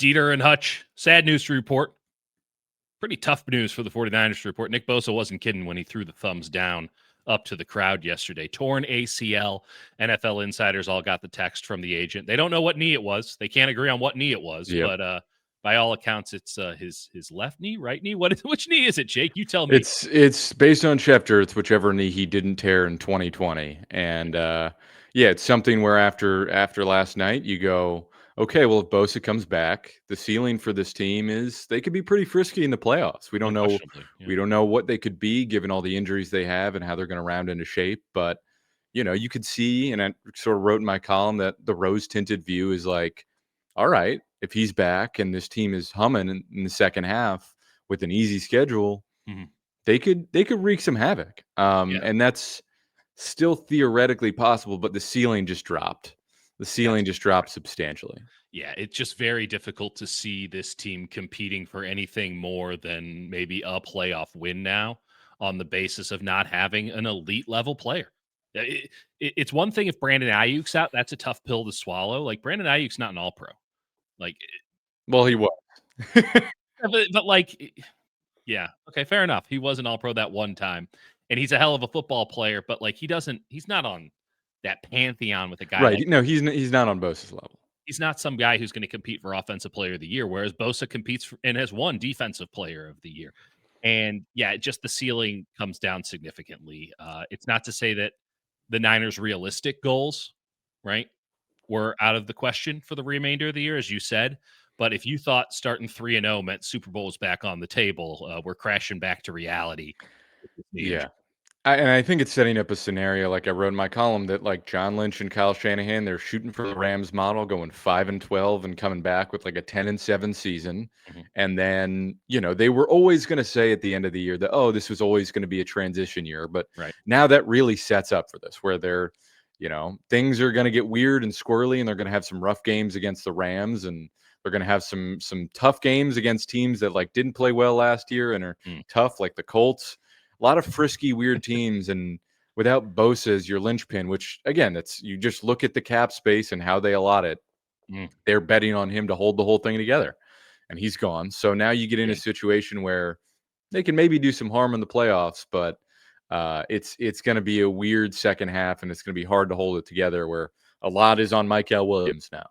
Dieter and Hutch, sad news to report. Pretty tough news for the 49ers to report. Nick Bosa wasn't kidding when he threw the thumbs down up to the crowd yesterday. Torn ACL. NFL insiders all got the text from the agent. They don't know what knee it was. They can't agree on what knee it was, Yep. but by all accounts, it's his left knee, right knee. Which knee is it, Jake? You tell me. It's based on Schefter. It's whichever knee he didn't tear in 2020, and yeah, it's something where after last night, you go, okay, well, if Bosa comes back, the ceiling for this team is they could be pretty frisky in the playoffs. We don't know Unquestionably, yeah. we don't know what they could be given all the injuries they have and how they're going to round into shape, but you could see, and I sort of wrote in my column that the rose tinted view is like, all right, if he's back and this team is humming in the second half with an easy schedule. Mhm. They could wreak some havoc, Yeah, and that's still theoretically possible, but the ceiling just dropped. The ceiling that's just dropped substantially. yeah, it's just very difficult to see this team competing for anything more than maybe a playoff win now on the basis of not having an elite level player. It's one thing if Brandon Ayuk's out, that's a tough pill to swallow. Like Brandon Ayuk's not an all pro. Like, Well, he was. but like, yeah, okay, fair enough. He was an all pro that one time, and he's a hell of a football player, but like he's not on that pantheon with a guy Right. like No, he's not on Bosa's level. he's not some guy who's going to compete for offensive player of the year, whereas Bosa competes for, and has won defensive player of the year. And yeah, just the ceiling comes down significantly. It's not to say that the Niners' realistic goals, right, were out of the question for the remainder of the year, as you said. But if you thought starting 3-0 meant Super Bowl's back on the table, we're crashing back to reality with this knee Yeah. injury. I think it's setting up a scenario like I wrote in my column that like John Lynch and Kyle Shanahan, they're shooting for the Rams model, going 5-12 and coming back with like a 10-7 season. Mhm. And then, they were always going to say at the end of the year that, oh, this was always going to be a transition year. But Right. now that really sets up for this, where things are going to get weird and squirrely, and they're going to have some rough games against the Rams, and they're going to have some tough games against teams that like didn't play well last year and are Mm. tough, like the Colts. A lot of frisky, weird teams, and without Bosa as your linchpin, which again, you just look at the cap space and how they allot it. Mm. They're betting on him to hold the whole thing together, and he's gone. So now you get in Yeah. a situation where they can maybe do some harm in the playoffs, but it's going to be a weird second half, and it's going to be hard to hold it together. Where a lot is on Michael Williams now.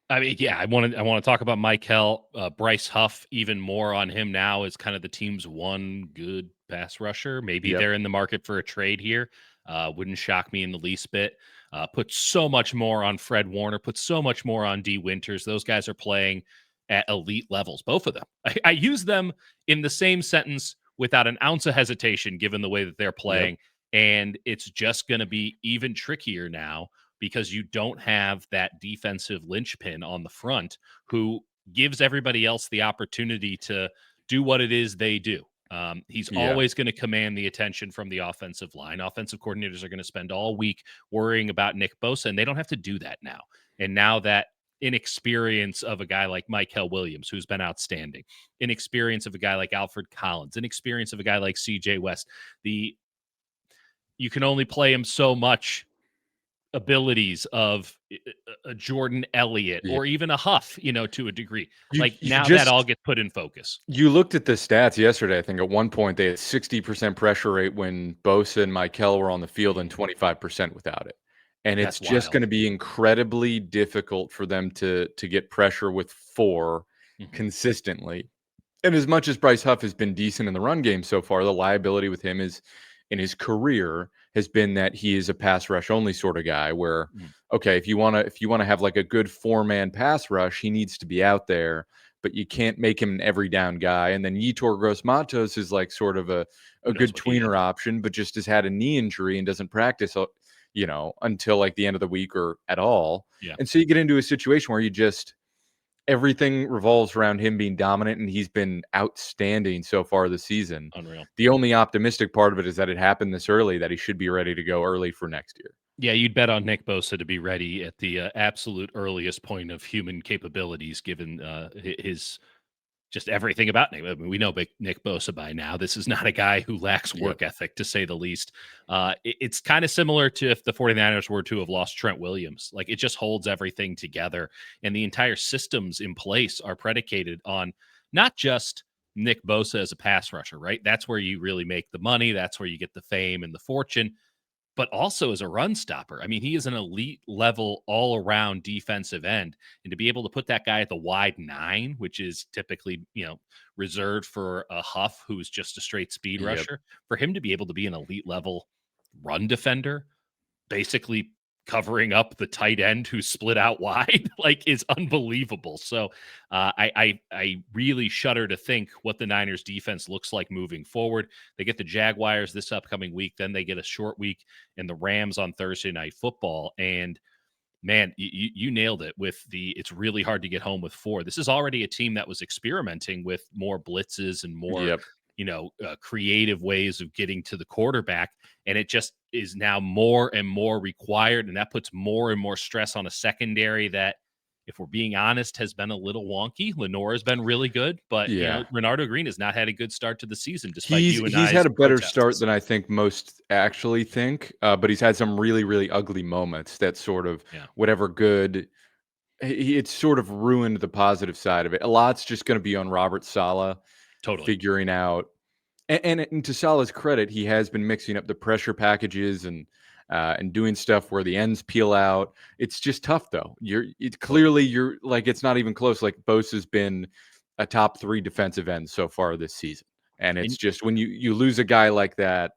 I mean, yeah, I want to talk about Michael, Bryce Huff, even more on him now as kind of the team's one good pass rusher. Maybe Yep. they're in the market for a trade here. Wouldn't shock me in the least bit. Put so much more on Fred Warner, put so much more on D Winters. Those guys are playing at elite levels, both of them. I use them in the same sentence without an ounce of hesitation, given the way that they're playing. Yep. And it's just going to be even trickier now because you don't have that defensive linchpin on the front who gives everybody else the opportunity to do what it is they do. He's Yeah. always going to command the attention from the offensive line. Offensive coordinators are going to spend all week worrying about Nick Bosa, and they don't have to do that now. And now that inexperience of a guy like Michael Williams, who's been outstanding, inexperience of a guy like Alfred Collins, inexperience of a guy like CJ West, you can only play him so much abilities of a Jordan Elliott Yeah. or even a Huff, to a degree. You Now just that all gets put in focus. You looked at the stats yesterday. I think at one point they had 60% pressure rate when Bosa and Mikel were on the field and 25% without it. And it's That's just wild. going to be incredibly difficult for them to get pressure with 4 Mhm. consistently. And as much as Bryce Huff has been decent in the run game so far, the liability with him is in his career has been that he is a pass rush only sort of guy where, Mm. okay, if you want to have like a good 4-man pass rush, he needs to be out there, but you can't make him an every down guy. And then Yetur Gross-Matos is like sort of a Who knows good what he is? tweener option, but just has had a knee injury and doesn't practice, until like the end of the week or at all. Yeah. And so you get into a situation where everything revolves around him being dominant, and he's been outstanding so far this season. Unreal. The only optimistic part of it is that it happened this early, that he should be ready to go early for next year. Yeah, you'd bet on Nick Bosa to be ready at the absolute earliest point of human capabilities, given his just everything about Nick. I mean, we know Nick Bosa by now. This is not a guy who lacks Yep. work ethic, to say the least. It's kind of similar to if the 49ers were to have lost Trent Williams. Like, it just holds everything together. And the entire systems in place are predicated on not just Nick Bosa as a pass rusher, right? That's where you really make the money. That's where you get the fame and the fortune, but also as a run stopper. I mean, he is an elite level all around defensive end. And to be able to put that guy at the wide 9, which is typically, reserved for a Huff who's just a straight speed Yep. rusher, for him to be able to be an elite level run defender, basically covering up the tight end who's split out wide, like, is unbelievable. So I really shudder to think what the Niners defense looks like moving forward. They get the Jaguars this upcoming week, then they get a short week and the Rams on Thursday Night Football. And man, you nailed it with it's really hard to get home with 4. This is already a team that was experimenting with more blitzes and more, Yep. creative ways of getting to the quarterback. And it just is now more and more required. And that puts more and more stress on a secondary that, if we're being honest, has been a little wonky. Lenore has been really good, but, Yeah. Renardo Green has not had a good start to the season, despite He's you and he's I's had a better start protests. than I think most actually think, but he's had some really, really ugly moments that sort of Yeah, whatever good it's sort of ruined the positive side of it. A lot's just gonna be on Robert Saleh totally. figuring out and to Saleh's credit, he has been mixing up the pressure packages and doing stuff where the ends peel out. It's just tough though. It's Totally. clearly you're like it's not even close. Like Bosa's been a top 3 defensive end so far this season. And it's And just when you lose a guy like that,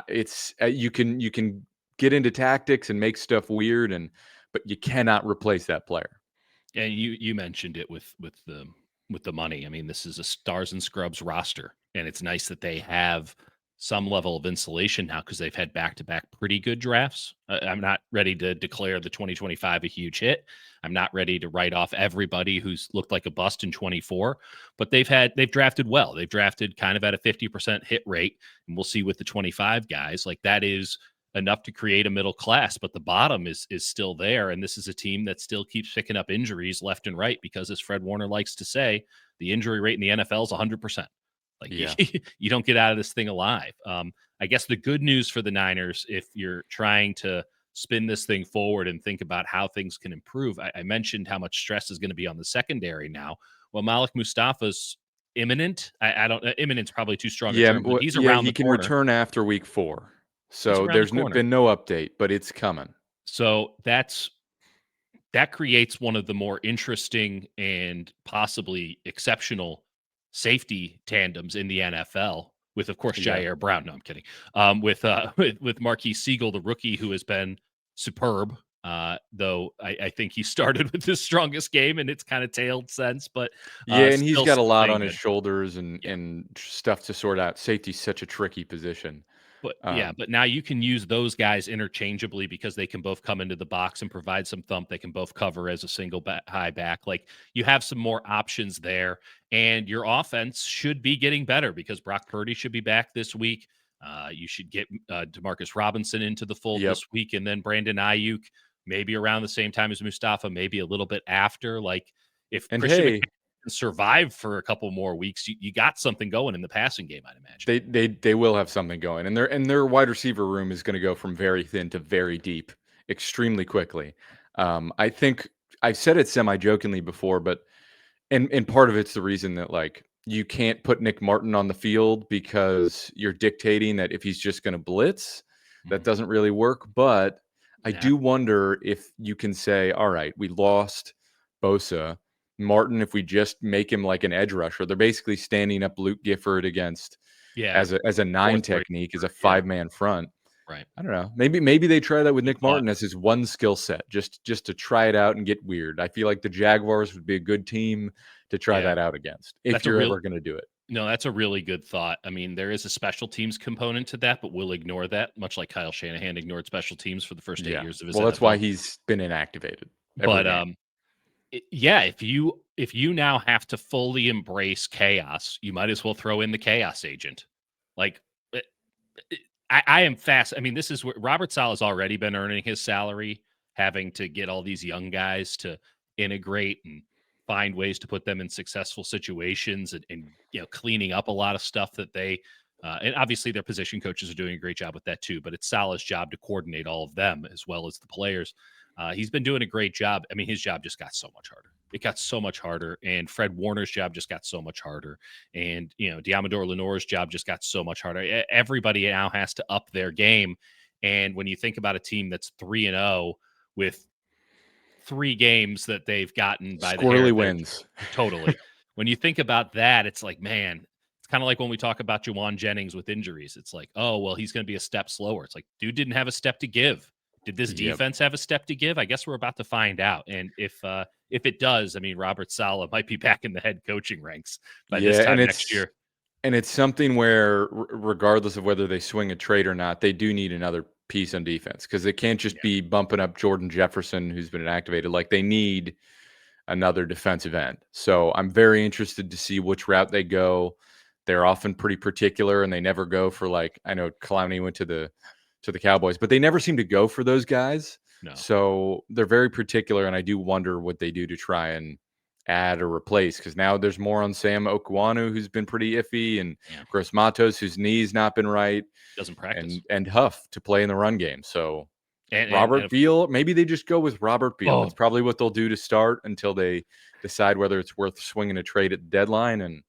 it's you can get into tactics and make stuff weird but you cannot replace that player. And you mentioned it with the money. I mean, this is a stars and scrubs roster, and it's nice that they have some level of insulation now because they've had back-to-back pretty good drafts. I'm not ready to declare the 2025 a huge hit. I'm not ready to write off everybody who's looked like a bust in 24, but they've drafted well. They've drafted kind of at a 50% hit rate, and we'll see with the 25 guys. Like, that is enough to create a middle class, but the bottom is still there. And this is a team that still keeps picking up injuries left and right because, as Fred Warner likes to say, the injury rate in the NFL is 100%. Like, Yeah. you don't get out of this thing alive. I guess the good news for the Niners, if you're trying to spin this thing forward and think about how things can improve, I mentioned how much stress is going to be on the secondary now. Well, Malik Mustafa's imminent. I don't, imminent's probably too strong a Yeah, term, but he's yeah, around he the can corner. return after week 4. He's So around the there's corner. been no update, but it's coming. So that creates one of the more interesting and possibly exceptional safety tandems in the NFL with, of course, Yeah. Jair Brown. No, I'm kidding. With Marquise Siegel, the rookie, who has been superb. Though I think he started with his strongest game and it's kind of tailed since, but Yeah, and he's still got a lot staying on his good. shoulders and Yeah. and stuff to sort out. Safety's such a tricky position. But yeah, Um, but now you can use those guys interchangeably because they can both come into the box and provide some thump. They can both cover as a single high back. Like, you have some more options there, and your offense should be getting better because Brock Purdy should be back this week. You should get Demarcus Robinson into the fold yep. this week, and then Brandon Ayuk maybe around the same time as Mustafa, maybe a little bit after. Like, if And Christian McCaffrey hey, can survive for a couple more weeks, you got something going in the passing game, I'd imagine. they will have something going. And their wide receiver room is going to go from very thin to very deep extremely quickly. I think I've said it semi-jokingly before, but and part of it's the reason that, like, you can't put Nick Martin on the field because you're dictating that if he's just gonna blitz, that Mhm. doesn't really work, but I Yeah, do wonder if you can say, "Alright, we lost Bosa. Martin, if we just make him like an edge rusher," they're basically standing up Luke Gifford against yeah, as a 9 fourth or technique, as a yeah, 5-man front. right. I don't know. Maybe they try that with Good Nick thought. Martin as his one skill set, just to try it out and get weird. I feel like the Jaguars would be a good team to try Yeah, that out against if that's a you're real ever gonna do it. no, that's a really good thought. I mean, there is a special teams component to that, but we'll ignore that, much like Kyle Shanahan ignored special teams for the first 8 Yeah. years of his Well, that's why NFL. he's been inactivated every But, game. yeah, if you now have to fully embrace chaos, you might as well throw in the chaos agent. Like, eh I am fast. I mean, this is where Robert Saleh has already been earning his salary, having to get all these young guys to integrate and find ways to put them in successful situations and cleaning up a lot of stuff that they and obviously their position coaches are doing a great job with that too, but it's Salah's job to coordinate all of them as well as the players. He's been doing a great job. I mean, his job just got so much harder. It got so much harder, and Fred Warner's job just got so much harder, and Diamador Lenore's job just got so much harder. Everybody now has to up their game, and when you think about a team that's 3-0 with 3 games that they've gotten by the hair Squirrely of their wins. totally. When you think about that, it's like, man, it's kinda like when we talk about Juwan Jennings with injuries. It's like, "Oh, well, he's gonna be a step slower." It's like, dude didn't have a step to give. Did this Yep. defense have a step to give? I guess we're about to find out, and if it does, I mean, Robert Saleh might be back in the head coaching ranks by this Yeah, and time next it's year. and it's something where regardless of whether they swing a trade or not, they do need another piece on defense because they can't just Yeah, be bumping up Jordan Jefferson, who's been inactivated. Like they need another defensive end. So I'm very interested to see which route they go. They're often pretty particular and they never go for like I know Clowney went to the Cowboys, but they never seem to go for those guys. no. So they're very particular and I do wonder what they do to try and add or replace because now there's more on Sam Okwanu who's been pretty iffy and Yeah, Gross Matos whose knee's not been right doesn't practice. and Huff to play in the run game. So And Robert Beal, maybe they just go with Robert Beal. oh, That's probably what they'll do to start until they decide whether it's worth swinging a trade at the deadline, and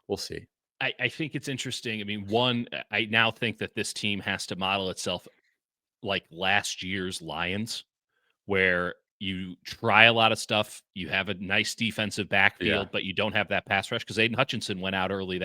we'll see. I think it's interesting. I mean, one, I now think that this team has to model itself like last year's Lions, where you try a lot of stuff. You have a nice defensive Yeah. backfield, but you don't have that pass rush because Aiden Hutchinson went out early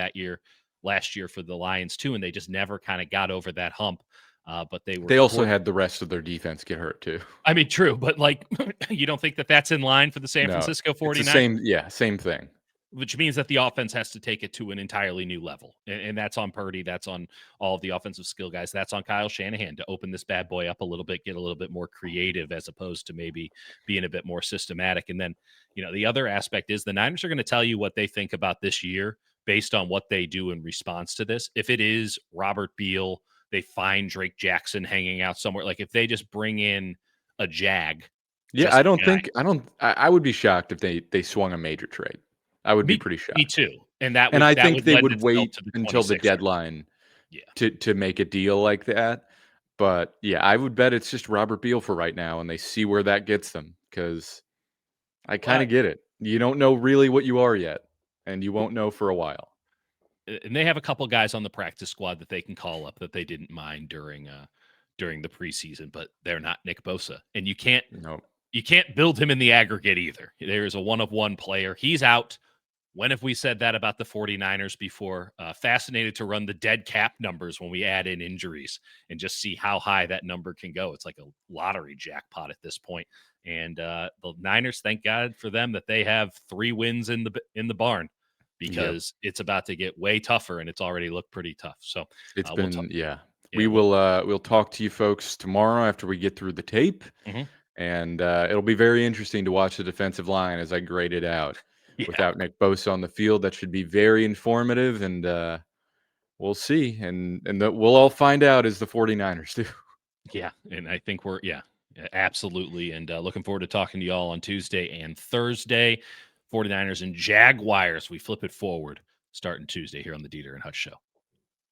last year for the Lions too, and they just never kind of got over that hump. But they were, They also had the rest of their defense get hurt too. I mean, true, but like, you don't think that that's in line for the San No, Francisco it's the 49ers? same. Yeah, same thing. Which means that the offense has to take it to an entirely new level. And that's on Purdy. That's on all of the offensive skill guys. That's on Kyle Shanahan to open this bad boy up a little bit, get a little bit more creative as opposed to maybe being a bit more systematic. And then, the other aspect is the Niners are going to tell you what they think about this year based on what they do in response to this. If it is Robert Beal, they find Drake Jackson hanging out somewhere. Like if they just bring in a Jag, Yeah, just I a don't guy. think I don't. I would be shocked if they swung a major trade. I would be Me pretty me shocked. too, and that And would I that think would they lend would itself wait to the until the 26ers. deadline Yeah. to make a deal like that. But yeah, I would bet it's just Robert Beal for right now, and they see where that gets them because I kind Well, of get it. You don't know really what you are yet, and you won't know for a while. and they have a couple guys on the practice squad that they can call up that they didn't mind during the preseason, but they're not Nick Bosa, and No. you can't build him in the aggregate either. There is a one of one player. He's out. When have we said that about the 49ers before? Fascinated to run the dead cap numbers when we add in injuries and just see how high that number can go. It's like a lottery jackpot at this point. And the Niners, thank God for them that they have 3 wins in the barn Yep. because it's about to get way tougher and it's already looked pretty tough. So It's we'll talk. been yeah. Yeah, We'll talk to you folks tomorrow after we get through the tape, mhm. and it'll be very interesting to watch the defensive line as I grade it out. Yeah, Without Nick Bosa on the field, that should be very informative, and we'll see, and that we'll all find out as the 49ers do. yeah, and I think absolutely. And looking forward to talking to y'all on Tuesday and Thursday. 49ers and Jaguars. We flip it forward starting Tuesday here on the Dieter and Hutch Show.